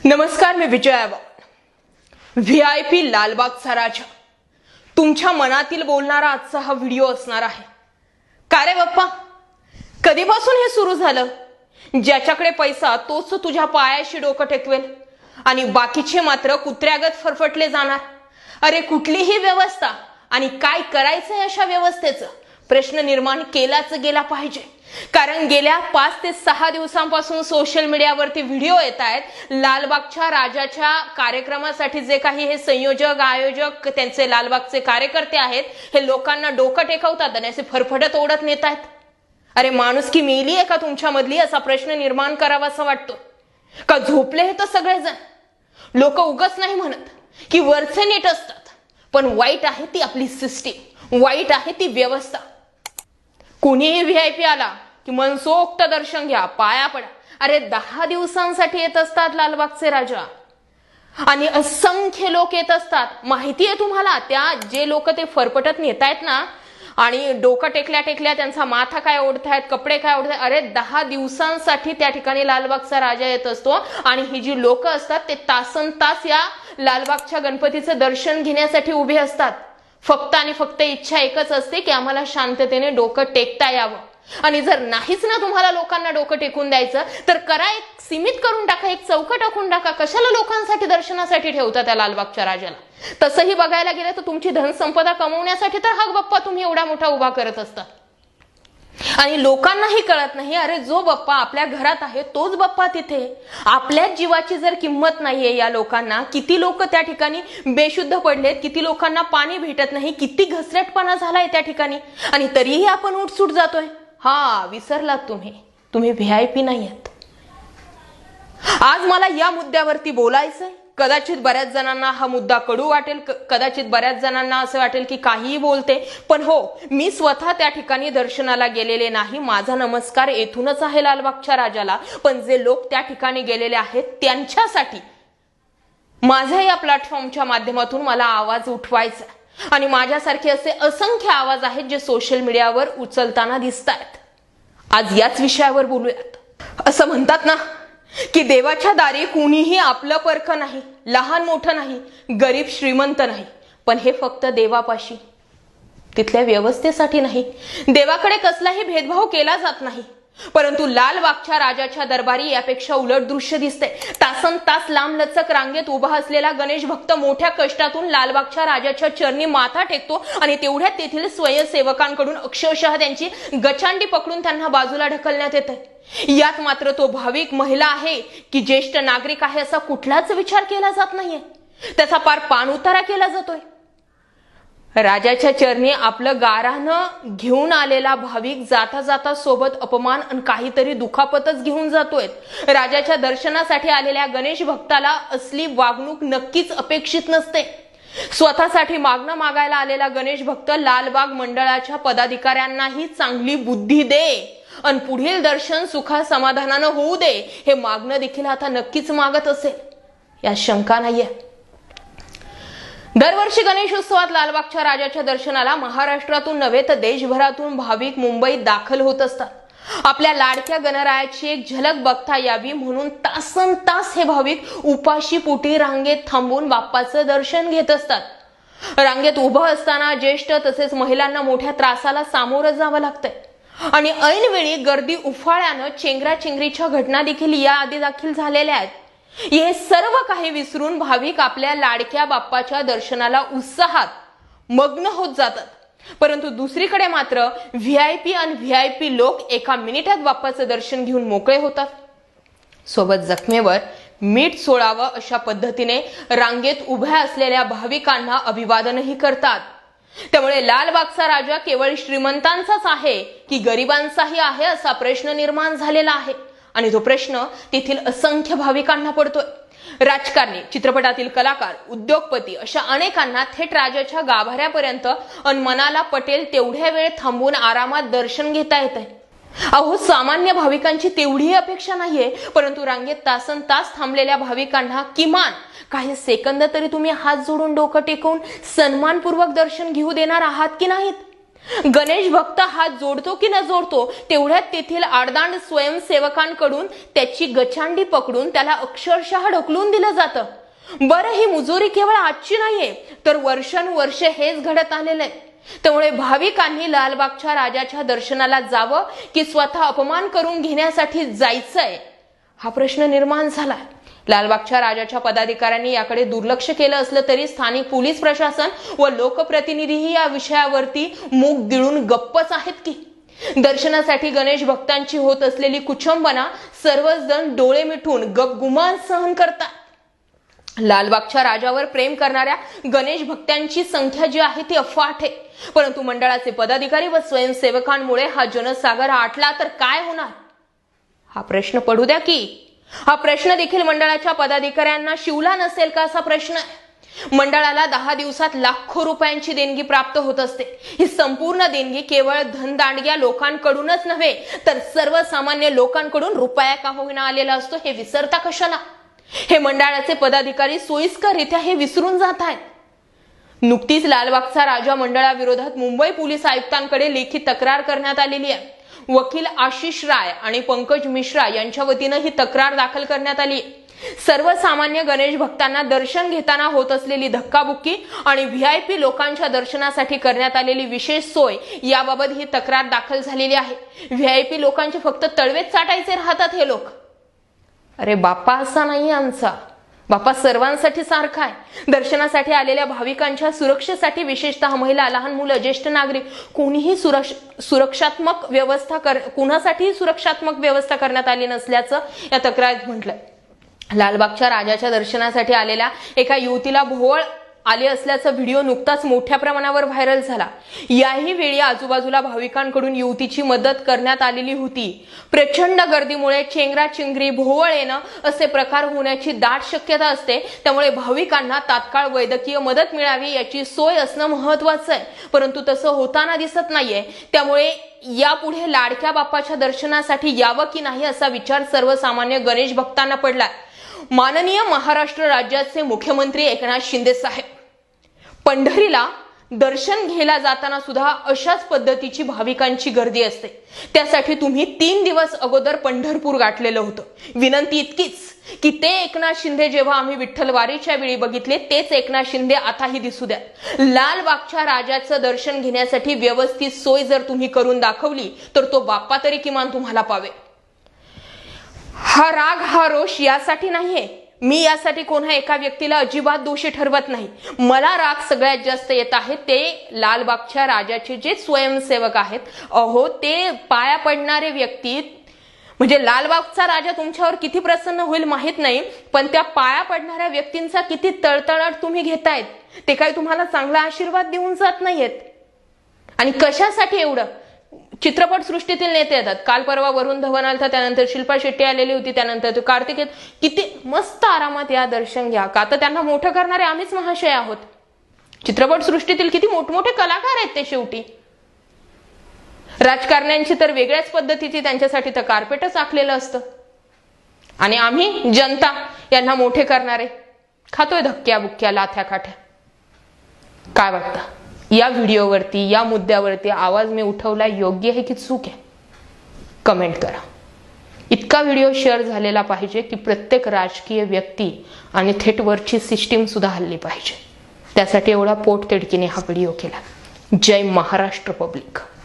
नमस्कार, मी विजया वाघ। व्हीआयपी लालबागचा राजा तुमच्या मनातील बोलणारा आजचा हा व्हिडिओ असणार आहे। का रे बाप्पा, कधीपासून हे सुरू झालं? ज्याच्याकडे पैसा तोच तुझ्या पायाशी डोकं टेकवेल आणि बाकीचे मात्र कुत्र्यागत फरफटले जाणार। अरे कुठलीही व्यवस्था आणि काय करायचंय अशा व्यवस्थेचं प्रश्न निर्माण केलाच गेला पाहिजे। कारण गेल्या 5 ते 6 दिवसांपासून सोशल मीडियावरती व्हिडिओ येत आहेत। लालबागच्या राजाच्या कार्यक्रमासाठी जे काही हे संयोजक आयोजक त्यांचे लालबागचे कार्यकर्ते आहेत, हे लोकांना डोकं टेकवतात आणि असे फरफटत ओढत नेत आहेत। अरे माणुसकी मेली आहे का तुमच्यामधली, असा प्रश्न निर्माण करावासा वाटतो का? झोपले हे तर सगळेजण लोक उगच नाही म्हणत की वरचे नीट असतात, पण वाईट आहे ती आपली सिस्टीम, वाईट आहे ती व्यवस्था। कोणीही व्हीआयपी आला की मनसोक्त दर्शन घ्या, पाया पडा। अरे 10 दिवसांसाठी येत असतात लालबागचे राजा आणि असंख्य लोक येत असतात। माहिती आहे तुम्हाला, त्या जे लोक ते फरफटत नेतायत ना आणि डोकं टेकल्या टेकल्या त्यांचा माथा काय ओढतायत, कपडे काय ओढतायत। अरे 10 दिवसांसाठी त्या ठिकाणी लालबागचा राजा येत असतो आणि ही जी लोक असतात ते तासन तास या लालबागच्या गणपतीचं दर्शन घेण्यासाठी उभे असतात। फक्त आणि फक्त इच्छा एकच असते की आम्हाला शांततेने डोकं टेकता यावं। आणि जर नाहीच ना तुम्हाला लोकांना डोकं टेकून द्यायचं तर करा, एक सीमित करून टाका, एक चौकट टाकून टाका। कशाला लोकांसाठी दर्शनासाठी ठेवता त्या लालबागच्या राजाला? तसंही बघायला गेलं तर तुमची धनसंपदा कमवण्यासाठी तर हा बाप्पा तुम्ही एवढा मोठा उभा करत असता आणि लोकांनाही कळत नाही। अरे जो बाप्पा आपल्या घरात आहे तोच बाप्पा तिथे। आपल्या जीवाची जर किंमत नाहीये या लोकांना, किती लोक त्या ठिकाणी बेशुद्ध पडलेत, किती लोकांना पाणी भेटत नाही, किती घसरटपणा झालाय त्या ठिकाणी, आणि तरीही आपण उठसूट जातोय। हा विसरलात तुम्ही व्हीआयपी नाही आहात। आज मला या मुद्द्यावरती बोलायचंय। कदाचित बऱ्याच जणांना हा मुद्दा कडू वाटेल, कदाचित बऱ्याच जणांना असं वाटेल की काहीही बोलते, पण हो, मी स्वतः त्या ठिकाणी दर्शनाला गेलेले नाही। माझा नमस्कार येथूनच आहे लालबागच्या राजाला, पण जे लोक त्या ठिकाणी गेलेले आहेत त्यांच्यासाठी माझ्या या प्लॅटफॉर्मच्या माध्यमातून मला आवाज उठवायचा आणि माझ्यासारखे असे असंख्य आवाज आहेत जे सोशल मीडियावर उचलताना दिसतायत। आज याच विषयावर बोलूयात। असं म्हणतात ना की देवाच्या दारी कुणीही आपलं परखं नाही, लहान मोठं नाही, गरीब श्रीमंत नाही, पण हे फक्त देवापाशी, तिथल्या व्यवस्थेसाठी नाही। देवाकडे कसलाही भेदभाव केला जात नाही, परंतु लालबागच्या राजाच्या दरबारी यापेक्षा उलट दृश्य दिसते। तासन तास लांब लचक रांगेत उभा असलेला गणेश भक्त मोठ्या कष्टातून लालबागच्या राजाच्या चरणी माथा टेकतो आणि तेवढ्यात तेथील स्वयंसेवकांकडून अक्षरशः त्यांची गचांडी पकडून त्यांना बाजूला ढकलण्यात येते। यात मात्र तो भाविक महिला आहे की ज्येष्ठ नागरिक आहे असा कुठलाच विचार केला जात नाहीये, त्याचा पार पाणउतारा केला जातोय। राजाच्या चरणी आपलं गारानं घेऊन आलेला भाविक जाता जाता सोबत अपमान आणि काहीतरी दुखापतच घेऊन जातोय। राजाच्या दर्शनासाठी आलेल्या गणेश भक्ताला असली वागणूक नक्कीच अपेक्षित नसते। स्वतःसाठी मागणं मागायला आलेला गणेश भक्त लालबाग मंडळाच्या पदाधिकाऱ्यांनाही चांगली बुद्धी दे आणि पुढील दर्शन सुखा समाधानानं होऊ दे हे मागणं देखील आता नक्कीच मागत असेल, यात शंका नाहीये। दरवर्षी गणेश उत्सवात लालबागच्या राजाच्या दर्शनाला महाराष्ट्रातून नव्हे तर देशभरातून भाविक मुंबईत दाखल होत असतात। आपल्या लाडक्या गणरायाची एक झलक बघता यावी म्हणून तासन तास हे भाविक उपाशी पोटी रांगेत थांबून बाप्पाचं दर्शन घेत असतात। रांगेत उभं असताना ज्येष्ठ तसेच महिलांना मोठ्या त्रासाला सामोरं जावं लागतंय आणि ऐनवेळी गर्दी उफाळ्यानं चेंगराचेंगरीच्या घटना देखील याआधी दाखल झालेल्या आहेत। हे सर्व काही विसरून भाविक आपल्या लाडक्या बाप्पाच्या दर्शनाला उत्साहात मग्न होत जातात, परंतु दुसरीकडे मात्र व्हीआयपी आणि व्हीआयपी लोक एका मिनिटात बाप्पाचं दर्शन घेऊन मोकळे होतात, सोबत जखमेवर मीठ सोडावं अशा पद्धतीने रांगेत उभ्या असलेल्या भाविकांना अभिवादनही करतात। त्यामुळे लालबागचा राजा केवळ श्रीमंतांचाच आहे की गरिबांचाही आहे असा प्रश्न निर्माण झालेला आहे आणि तो प्रश्न तेथील असंख्य भाविकांना पडतोय। राजकारणी, चित्रपटातील कलाकार, उद्योगपती अशा अनेकांना थेट राजाच्या गाभाऱ्यापर्यंत अन मनाला पटेल तेवढ्या वेळ थांबून आरामात दर्शन घेता येत आहे। अहो, सामान्य भाविकांची तेवढीही अपेक्षा नाहीये, परंतु रांगेत तासन तास थांबलेल्या भाविकांना किमान काही सेकंद तरी तुम्ही हात जोडून डोकं टेकवून सन्मानपूर्वक दर्शन घेऊ देणार आहात की नाहीत? गणेश भक्त हात जोडतो की न जोडतो तेवढ्यात तेथील आडदांड स्वयंसेवकांकडून त्याची गचांडी पकडून त्याला अक्षरशः ढकलून दिलं जातं. बरं, ही मुजोरी केवळ आजची नाहीये, तर वर्षानुवर्ष हेच घडत आलेलं आहे. त्यामुळे भाविकांनी लालबागच्या राजाच्या दर्शनाला जावं की स्वतः अपमान करून घेण्यासाठी जायचंय, हा प्रश्न निर्माण झाला. लालबागच्या राजाच्या पदाधिकाऱ्यांनी याकडे दुर्लक्ष केलं असलं तरी स्थानिक पोलीस प्रशासन व लोकप्रतिनिधीही या विषयावरती मूग गिळून गप्पच आहेत की. दर्शनासाठी गणेश भक्तांची होत असलेली कुचंबना सर्वच जण डोळे मिटून गपगुमान सहन करतात. लालबागच्या राजावर प्रेम करणाऱ्या गणेश भक्तांची संख्या जी आहे ती अफाट आहे. परंतु मंडळाचे पदाधिकारी व स्वयंसेवकांमुळे हा जनसागर आटला तर काय होणार, हा प्रश्न पडू द्या की. हा प्रश्न देखील मंडळाच्या पदाधिकाऱ्यांना शिवला नसेल का, असा प्रश्न आहे. मंडळाला 10 दिवसात लाखो रुपयांची देणगी प्राप्त होत असते. ही संपूर्ण देणगी केवळ धनदांडग्या लोकांकडूनच नव्हे तर सर्वसामान्य लोकांकडून रुपया का होईना आलेला असतो, हे विसरता कशाला. हे मंडळाचे पदाधिकारी सोयीस्कररित्या हे विसरून जात आहेत. नुकतीच लालबागचा राजा मंडळाविरोधात मुंबई पोलीस आयुक्तांकडे लेखी तक्रार करण्यात आलेली आहे. वकील आशिष राय आणि पंकज मिश्रा यांच्या वतीनं ही तक्रार दाखल करण्यात आली. सर्वसामान्य गणेश भक्तांना दर्शन घेताना होत असलेली धक्काबुक्की आणि व्हीआयपी लोकांच्या दर्शनासाठी करण्यात आलेली विशेष सोय याबाबत ही तक्रार दाखल झालेली आहे. व्हीआयपी लोकांचे फक्त तळवेच चाटायचे राहतात हे लोक. अरे बाप्पा असा नाही आमचा, बाप्पा सर्वांसाठी सारखा आहे. दर्शनासाठी आलेल्या भाविकांच्या सुरक्षेसाठी विशेषतः महिला, लहान मुलं, ज्येष्ठ नागरिक कोणीही सुरक्षात्मक व्यवस्था करण्यात आली नसल्याचं या तक्रारीत म्हटलंय. लालबागच्या राजाच्या दर्शनासाठी आलेल्या एका युवतीला भोवळ आले असल्याचा व्हिडिओ नुकताच मोठ्या प्रमाणावर व्हायरल झाला. याही वेळी आजूबाजूला भाविकांकडून युवतीची मदत करण्यात आलेली होती. प्रचंड गर्दीमुळे चेंगराचेंगरी, भोवळ येणं असे प्रकार होण्याची दाट शक्यता असते. त्यामुळे भाविकांना तात्काळ वैद्यकीय मदत मिळावी याची सोय असणं महत्वाचं आहे. परंतु तसं होताना दिसत नाहीये. त्यामुळे यापुढे लाडक्या बाप्पाच्या दर्शनासाठी यावं की नाही असा विचार सर्वसामान्य गणेश भक्तांना पडला. माननीय महाराष्ट्र राज्याचे मुख्यमंत्री एकनाथ शिंदे साहेब, पंढरीला दर्शन घ्यायला जाताना सुद्धा अशाच पद्धतीची भाविकांची गर्दी असते. त्यासाठी तुम्ही 3 दिवस अगोदर पंढरपूर गाठलेलं होतं. विनंती इतकीच की ते एकनाथ शिंदे जेव्हा आम्ही विठ्ठलवारीच्या वेळी बघितले तेच एकनाथ शिंदे आताही दिसू द्या. लालबागच्या राजाचं दर्शन घेण्यासाठी व्यवस्थित सोय जर तुम्ही करून दाखवली तर तो बाप्पा तरी किमान तुम्हाला पावे. हा राग, हा रोष यासाठी नाहीये. मी यासाठी कोणा एका व्यक्तीला अजिबात दोषी ठरवत नाही. मला राग सगळ्यात जास्त येत आहे ते लालबागच्या राजाचे जे स्वयंसेवक आहेत. अहो, ते पाया पडणारे व्यक्ती, म्हणजे लालबागचा राजा तुमच्यावर किती प्रसन्न होईल माहित नाही, पण त्या पाया पडणाऱ्या व्यक्तींचा किती तळतळाट तुम्ही घेतायत. ते काही तुम्हाला चांगला आशीर्वाद देऊन जात नाहीयेत. आणि कशासाठी एवढं? चित्रपट सृष्टीतील नेते येतात. काल परवा वरुण धवन आलता, त्यानंतर शिल्पा शेट्टी आलेली होती, त्यानंतर तो कार्तिक. किती मस्त आरामात या दर्शन घ्या. का तर त्यांना मोठं करणारे आम्हीच महाशय आहोत. चित्रपट सृष्टीतील किती मोठमोठे कलाकार आहेत ते. शेवटी राजकारण्यांची तर वेगळ्याच पद्धतीची त्यांच्यासाठी तर कार्पेटच आखलेलं असतं. आणि आम्ही जनता यांना मोठे करणारे खातोय धक्क्या बुक्क्या, लाथ्या काठ्या. काय वाटतं या व्हिडिओवरती, या मुद्द्यावरती आवाज मी उठवला योग्य आहे की चूक आहे? कमेंट करा. इतका व्हिडिओ शेअर झालेला पाहिजे की प्रत्येक राजकीय व्यक्ती आणि थेट वरची सिस्टीम सुद्धा हल्ली पाहिजे. त्यासाठी एवढा पोटतिडकीने हा व्हिडिओ केला. जय महाराष्ट्र पब्लिक.